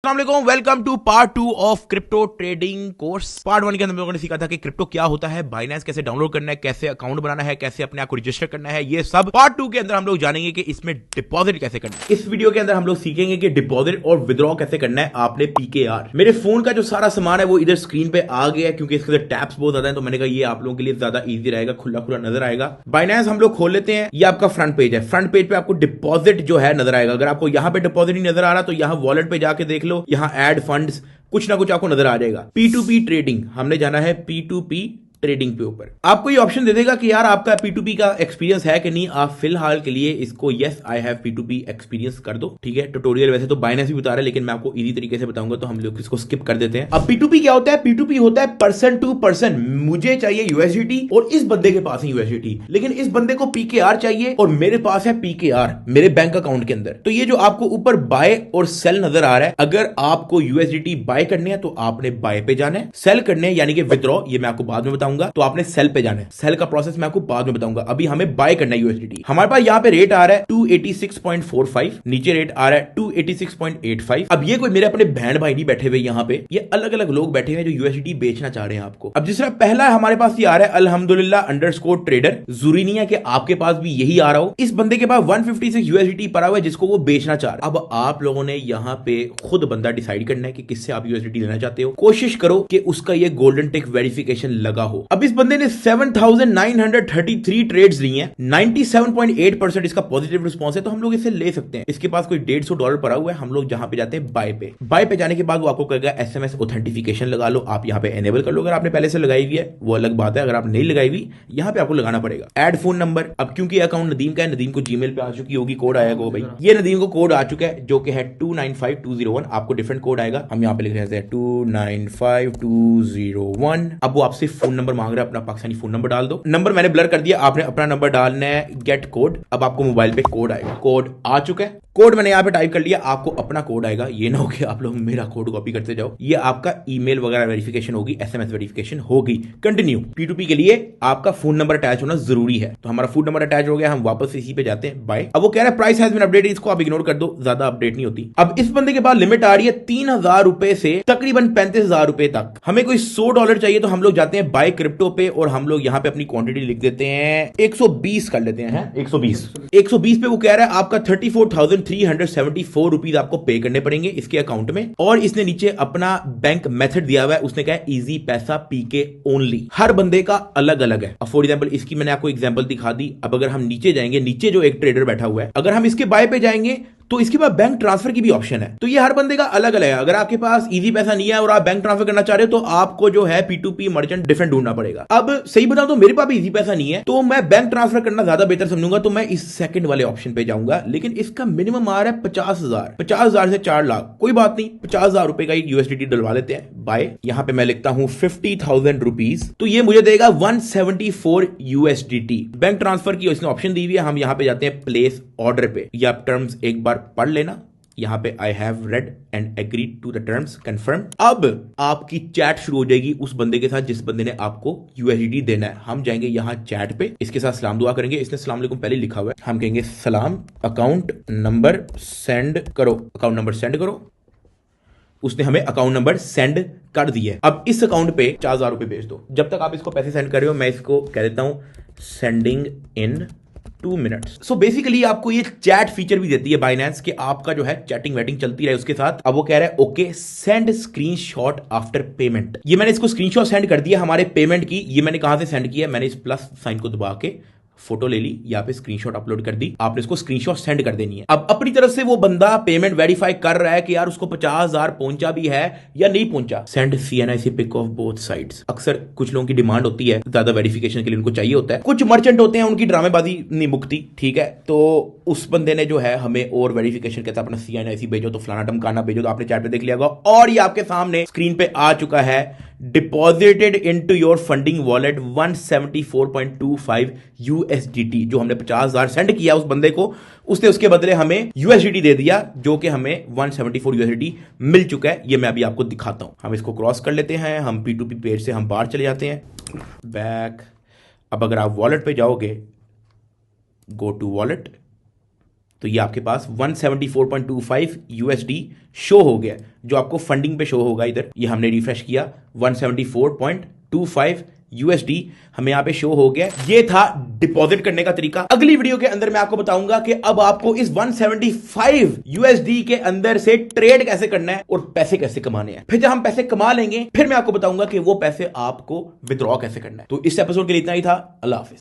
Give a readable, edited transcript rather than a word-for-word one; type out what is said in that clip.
अस्सलाम वालेकुम, welcome to part 2 of crypto trading course. Part 1 के अंदर हम लोगों ने सीखा था कि क्रिप्टो क्या होता है, बाइनेंस कैसे डाउनलोड करना है, कैसे अकाउंट बनाना है, कैसे अपने आप को रजिस्टर करना है। ये सब पार्ट 2 के अंदर हम लोग जानेंगे कि इसमें डिपॉजिट कैसे करना है। इस वीडियो के अंदर हम लोग सीखेंगे कि डिपॉजिट और विड्रॉ कैसे करना है आपने पीकेआर। मेरे फोन का जो सारा सामान है वो इधर स्क्रीन पे आ गया है क्योंकि इसके अंदर टैप्स बहुत ज्यादा है, तो मैंने कहा ये आप लोगों के लिए ज्यादा ईजी रहेगा, खुला खुला नजर आएगा। बाइनेंस हम लोग खोल लेते हैं। ये आपका फ्रंट पेज है। फ्रंट पेज पे आपको डिपॉजिट जो है नजर आएगा। अगर आपको यहां पे डिपॉजिट नहीं नजर आ रहा तो यहां वॉलेट पे जाके देख लो, यहां ऐड फंड्स कुछ ना कुछ आपको नजर आ जाएगा। P2P ट्रेडिंग, हमने जाना है P2P ट्रेडिंग पे ऊपर। आपको ये ऑप्शन दे देगा कि यार आपका P2P का एक्सपीरियंस है कि नहीं। आप फिलहाल के लिए इसको yes I have P2P experience कर दो, ठीक है। ट्यूटोरियल वैसे तो बाइनेंस भी बता रहा है लेकिन मैं आपको इजी तरीके से बताऊंगा तो हम लोग इसको स्किप कर देते हैं। अब P2P क्या होता है? P2P होता है पर्सन टू पर्सन। मुझे चाहिए USDT और इस बंदे के पास है USDT, लेकिन इस बंदे को PKR चाहिए और मेरे पास है PKR मेरे बैंक अकाउंट के अंदर। तो ये जो आपको ऊपर बाय और सेल नजर आ रहा है, अगर आपको USDT बाय करने हैं तो आपने बाय पे जाना है। सेल करने हैं यानी कि विड्रॉ, ये मैं आपको बाद में बताऊंगा, तो आपने सेल पे जाना है। सेल का प्रोसेस मैं आपको बाद में बताऊंगा, अभी हमें बाय करना है USDT। हमारे पास यहाँ पे रेट आ रहा है 286.45, नीचे रेट आ रहा है 286.85। अब ये कोई मेरे अपने बहन भाई नहीं बैठे हुए यहाँ पे, ये अलग अलग लोग बैठे हुए जो USDT बेचना चाह रहे हैं आपको। अब जिस तरह पहला हमारे पास ये आ रहा है अल्हम्दुलिल्लाह अंडरस्कोर ट्रेडर। जरूरी नहीं है कि आपके पास भी यही आ रहा हो। इस बंदे के पास 156 USDT पड़ा हुआ है जिसको वो बेचना चाह रहा है। अब आप लोगों ने यहाँ पे खुद बंदा डिसाइड करना है कि किससे आप USDT लेना चाहते हो। कोशिश करो कि उसका ये गोल्डन टिक वेरिफिकेशन लगा हो। अब इस बंदे ने 7,933 ट्रेड्स ली हैं, 97.8% इसका पॉजिटिव रिस्पॉन्स है, तो हम लोग इसे ले सकते हैं। इसके पास कोई $150 पड़ा हुआ है। हम लोग जहां पे जाते हैं बाय पे। बाय पे जाने के बाद वो आपको कहेगा SMS ऑथेंटिफिकेशन लगा लो, आप यहां पे एनेबल कर लो। अगर आपने पहले से लगाई हुई है वो अलग बात है, अगर आप नहीं लगाई हुई यहां पे आपको लगाना पड़ेगा। Add phone number. अब क्योंकि अकाउंट नदीम का है, नदीम को जीमेल पे आ चुकी होगी, कोड आएगा वो भाई, ये नदीम को कोड आ चुका है जो कि है 295201। आपको डिफरेंट कोड आएगा, हम यहां पे लिख रहे हैं 295201। अब वो आपसे फोन नंबर मांग रहा है, अपना पाकिस्तानी फोन नंबर डाल दो। नंबर मैंने ब्लर कर दिया, आपने अपना नंबर डालना है। Gate code. अब आपको मोबाइल पे कोड आएगा, कोड आ चुका है। कोड मैंने यहां पे टाइप कर लिया, आपको अपना कोड आएगा। ये ना हो कि आप लोग मेरा कोड कॉपी करते जाओ। ये आपका ईमेल वगैरह वेरिफिकेशन होगी, SMS वेरिफिकेशन होगी। कंटिन्यू। P2P के लिए आपका फोन नंबर अटैच होना जरूरी है, तो हमारा फोन नंबर अटैच हो गया। हम वापस इसी पे जाते हैं बाय। अब वो कह रहा है प्राइस हैज बीन अपडेटेड, इसको आप इग्नोर कर दो, ज्यादा अपडेट नहीं होती। अब इस बंदे के पास लिमिट आ रही है 3,000 रुपए से तकरीबन 35,000 रुपए तक। हमें कोई $100 चाहिए तो हम लोग जाते हैं बाय क्रिप्टो पे और हम लोग यहां पे अपनी क्वांटिटी लिख देते हैं 120 कर लेते हैं। 120 पे वो कह रहा है आपका 34,374 रुपीज आपको पे करने पड़ेंगे इसके अकाउंट में। और इसने नीचे अपना बैंक मेथड दिया हुआ है, उसने कहा इजी पैसा PK ओनली। हर बंदे का अलग अलग है। फॉर एग्जाम्पल इसकी मैंने आपको एग्जाम्पल दिखा दी। अब अगर हम नीचे जाएंगे, नीचे जो एक ट्रेडर बैठा हुआ है, अगर हम इसके बाय पे जाएंगे तो इसके पास बैंक ट्रांसफर की भी ऑप्शन है। तो ये हर बंदे का अलग अलग है। अगर आपके पास इजी पैसा नहीं है और आप बैंक ट्रांसफर करना चाह रहे हो तो आपको जो है P2P मर्चेंट डिफरेंट ढूंढना पड़ेगा। अब सही बताऊं तो मेरे पास भी इजी पैसा नहीं है, तो मैं बैंक ट्रांसफर करना ज्यादा बेहतर समझूंगा, तो मैं इस सेकंड वाले ऑप्शन पे जाऊंगा। लेकिन इसका मिनिमम आ रहा है 50,000 से 4 लाख। कोई बात नहीं, 50,000 रुपए का USDT डलवा लेते हैं बाय। यहां पे मैं लिखता हूं 50,000 रुपीज, तो ये मुझे देगा 174 USDT। बैंक ट्रांसफर की इसने ऑप्शन दी हुई है। हम यहां पे जाते हैं प्लेस ऑर्डर पे। ये आप टर्म्स एक बार पढ़ लेना। यहां पे I have read and agreed to the terms, confirm. अब आपकी चैट शुरू हो जाएगी उस बंदे के साथ जिस बंदे ने आपको USDT देना है। हम जाएंगे यहां चैट पे, इसके साथ सलाम दुआ करेंगे। इसने सलाम अलैकुम पहले लिखा हुआ है, हम कहेंगे सलाम, अकाउंट नंबर सेंड करो, अकाउंट नंबर सेंड करो। उसने हमें अकाउंट नंबर सेंड कर दिया। अब इस अकाउंट पे 4,000 रुपए भेज दो। जब तक आप इसको पैसे सेंड कर रहे हो मैं इसको कह देता हूं sending end 2 minutes. So basically आपको ये चैट फीचर भी देती है बाइनेंस कि आपका जो है चैटिंग वेटिंग चलती रहे उसके साथ। अब वो कह रहा है okay send screenshot after payment. ये मैंने इसको स्क्रीनशॉट सेंड कर दिया हमारे पेमेंट की। ये मैंने कहां से सेंड किया? मैंने इस प्लस साइन को दबा के फोटो ले ली, यहाँ पे स्क्रीनशॉट अपलोड कर दी। आपने इसको स्क्रीनशॉट सेंड कर देनी है। अब अपनी तरफ से वो बंदा पेमेंट वेरीफाई कर रहा है कि यार उसको 50,000 पहुंचा भी है या नहीं पहुंचा। Send CNIC pic of both sides. अक्सर कुछ लोगों की डिमांड होती है, ज्यादा वेरिफिकेशन के लिए उनको चाहिए होता है। कुछ मर्चेंट होते हैं उनकी ड्रामेबाजी नहीं मुकती, ठीक है। तो उस बंदे ने जो है हमें और वेरिफिकेशन कहता है अपना CNIC भेजो, तो फलाना टमकाना भेजो, तो आपने चैट पे देख लिया होगा। और ये आपके सामने स्क्रीन पे आ चुका है deposited into your funding wallet 174.25 USDT। जो हमने 50,000 सेंड किया उस बंदे को, उसने उसके बदले हमें USDT दे दिया, जो कि हमें 174 USDT मिल चुका है। ये मैं अभी आपको दिखाता हूं। हम इसको क्रॉस कर लेते हैं, हम P2P पेज से हम बाहर चले जाते हैं, बैक। अब अगर आप वॉलेट पे जाओगे, गो टू वॉलेट, तो ये आपके पास 174.25 यूएसडी शो हो गया, जो आपको फंडिंग पे शो होगा इधर। ये हमने रिफ्रेश किया, 174.25 यूएसडी हमें यहां पे शो हो गया। ये था डिपॉजिट करने का तरीका। अगली वीडियो के अंदर मैं आपको बताऊंगा कि अब आपको इस 175 यूएसडी के अंदर से ट्रेड कैसे करना है और पैसे कैसे कमाने हैं। फिर जब हम पैसे कमा लेंगे, फिर मैं आपको बताऊंगा कि वो पैसे आपको विड्रॉ कैसे करना है। तो इस एपिसोड के लिए इतना ही था। अल्लाह हाफिज।